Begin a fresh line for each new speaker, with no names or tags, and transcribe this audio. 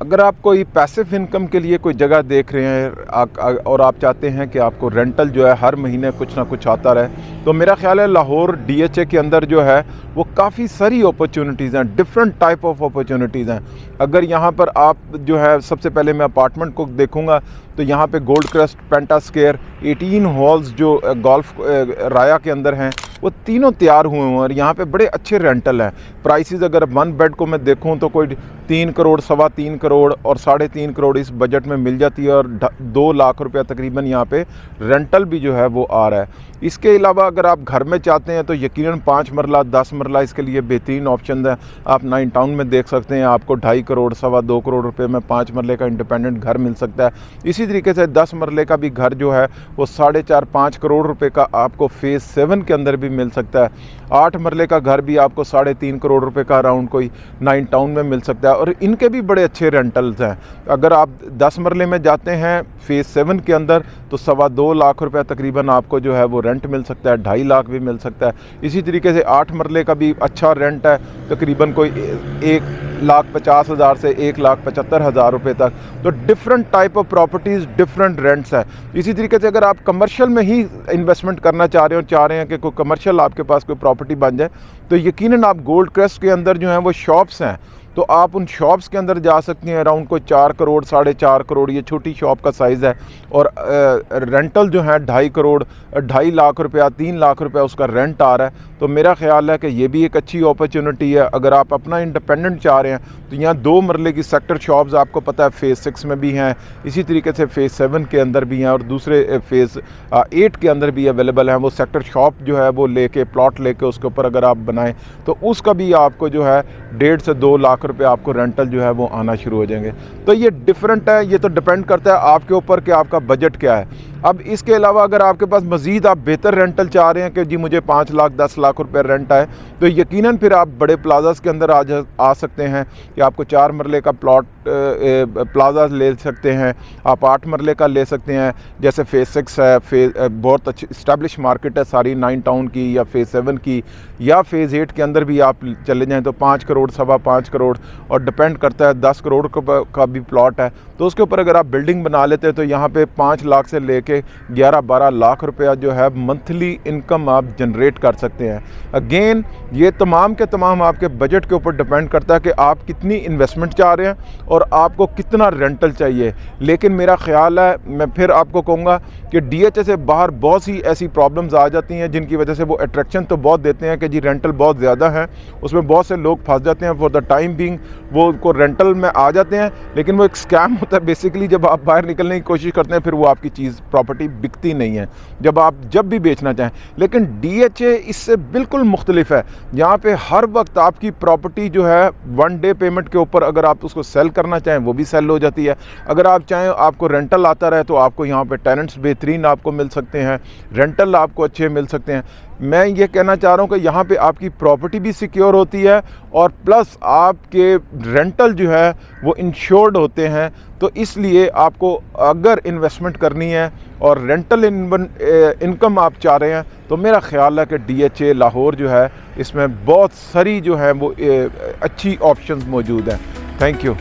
अगर आप कोई पैसिव इनकम के लिए कोई जगह देख रहे हैं और आप चाहते हैं कि आपको रेंटल जो है हर महीने कुछ ना कुछ आता रहे, तो मेरा ख्याल है लाहौर DHA के अंदर जो है वो काफ़ी सारी अपॉर्चुनिटीज़ हैं, डिफरेंट टाइप ऑफ अपॉर्चुनिटीज़ हैं। अगर यहाँ पर आप जो है, सबसे पहले मैं अपार्टमेंट को देखूँगा तो यहाँ पे गोल्ड क्रस्ट, पेंटास्केयर, 18 हॉल्स जो गोल्फ राया के अंदर हैं वो तीनों तैयार हुए हैं और यहाँ पे बड़े अच्छे रेंटल हैं। प्राइसेस अगर 1 बेड को मैं देखूँ तो कोई 3 करोड़, 3.25 करोड़ और 3.5 करोड़ इस बजट में मिल जाती है और 2 लाख रुपया तकरीबन यहाँ पे रेंटल भी जो है वो आ रहा है। इसके अलावा अगर आप घर में चाहते हैं तो यकीनन 5 मरला, 10 मरला इसके लिए बेहतरीन ऑप्शन है। आप 9 टाउन में देख सकते हैं, आपको 2.5 करोड़, 2.25 करोड़ रुपए में 5 मरले का इंडिपेंडेंट घर मिल सकता है। इसी तरीके से 10 मरले का भी घर जो है वो 4.5-5 करोड़ रुपए का आपको फेज़ 7 के अंदर भी मिल सकता है। 8 मरले का घर भी आपको 3.5 करोड़ रुपए का अराउंड कोई 9 टाउन में मिल सकता है और इनके भी बड़े अच्छे रेंटल्स हैं। अगर आप 10 मरले में जाते हैं फेज़ 7 के अंदर तो 2.25 लाख रुपया तकरीबन आपको जो है वो रेंट मिल सकता है, 2.5 लाख भी मिल सकता है। इसी तरीके से 8 मरले का भी अच्छा रेंट है, तकरीबन कोई 1,50,000 से 1,75,000 रुपये तक। तो different type of properties, different rents है। इसी तरीके से अगर आप कमर्शियल में ही इन्वेस्टमेंट करना चाह रहे हो, चाह रहे हैं कि कोई कमर्शियल आपके पास कोई प्रॉपर्टी बन जाए, तो यकीनन आप गोल्ड क्रस्ट के अंदर जो हैं वो शॉप्स हैं, तो आप उन शॉप्स के अंदर जा सकते हैं। अराउंड कोई 4 करोड़, 4.5 करोड़ ये छोटी शॉप का साइज़ है और रेंटल जो है 2.5 करोड़, 2.5 लाख रुपया, 3 लाख रुपया उसका रेंट आ रहा है। तो मेरा ख्याल है कि ये भी एक अच्छी अपॉर्चुनिटी है। अगर आप अपना इंडिपेंडेंट चाह रहे हैं तो यहाँ 2 मरले की सेक्टर शॉप्स आपको पता है फेज़ 6 में भी हैं, इसी तरीके से फेज़ 7 के अंदर भी हैं और दूसरे फेज़ 8 के अंदर भी अवेलेबल हैं। वो सेक्टर शॉप जो है वो लेके, प्लॉट लेके उसके ऊपर अगर आप बनाएं तो उसका भी आपको जो है 1.5 से 2 लाख रुपए आपको रेंटल जो है वो आना शुरू हो जाएंगे। तो ये डिफरेंट है, ये तो डिपेंड करता है आपके ऊपर कि आपका बजट क्या है। अब इसके अलावा अगर आपके पास मज़ीद आप बेहतर रेंटल चाह रहे हैं कि जी मुझे 5 लाख, 10 लाख रुपए रेंट आए, तो यकीनन फिर आप बड़े प्लाजास के अंदर आ सकते हैं कि आपको 4 मरले का प्लॉट प्लाजा ले सकते हैं, आप 8 मरले का ले सकते हैं। जैसे फेज़ 6 है, बहुत अच्छी इस्टेब्लिश मार्केट है सारी 9 टाउन की या फेज़ 7 की, या फेज़ 8 के अंदर भी आप चले जाएँ तो 5 करोड़, 5.25 करोड़ और डिपेंड करता है 10 करोड़ का भी प्लॉट है। तो उसके ऊपर अगर आप बिल्डिंग बना लेते हैं तो यहाँ पे 5 लाख से लेके 11-12 लाख रुपया जो है मंथली इनकम आप जनरेट कर सकते हैं। अगेन ये तमाम के तमाम आपके बजट के ऊपर डिपेंड करता है कि आप कितनी इन्वेस्टमेंट चाह रहे हैं और आपको कितना रेंटल चाहिए। लेकिन मेरा ख्याल है, मैं फिर आपको कहूँगा कि DHA से बाहर बहुत सी ऐसी प्रॉब्लम्स आ जाती हैं जिनकी वजह से वो अट्रैक्शन तो बहुत देते हैं कि जी रेंटल बहुत ज़्यादा है, उसमें बहुत से लोग फंस जाते हैं। फॉर द टाइम बीइंग वो को रेंटल में आ जाते हैं, लेकिन वो एक स्कैम होता है बेसिकली। जब आप बाहर निकलने की कोशिश करते हैं फिर वो आपकी चीज़ प्रॉपर्टी बिकती नहीं है जब भी बेचना चाहें। लेकिन DHA इससे बिल्कुल मुख्तलिफ है। यहाँ पे हर वक्त आपकी प्रॉपर्टी जो है 1 डे पेमेंट के ऊपर, अगर आप उसको सेल करना चाहें वो भी सेल हो जाती है। अगर आप चाहें आपको रेंटल आता रहे तो आपको यहाँ पे टेनेंट्स बेहतरीन आपको मिल सकते हैं, रेंटल आपको अच्छे मिल सकते हैं। मैं ये कहना चाह रहा हूँ कि यहाँ पे आपकी प्रॉपर्टी भी सिक्योर होती है और प्लस आपके रेंटल जो है वो इंश्योर्ड होते हैं। तो इसलिए आपको अगर इन्वेस्टमेंट करनी है और रेंटल इनकम आप चाह रहे हैं तो मेरा ख्याल है कि DHA लाहौर जो है इसमें बहुत सारी जो है वो अच्छी ऑप्शंस मौजूद हैं। Thank you.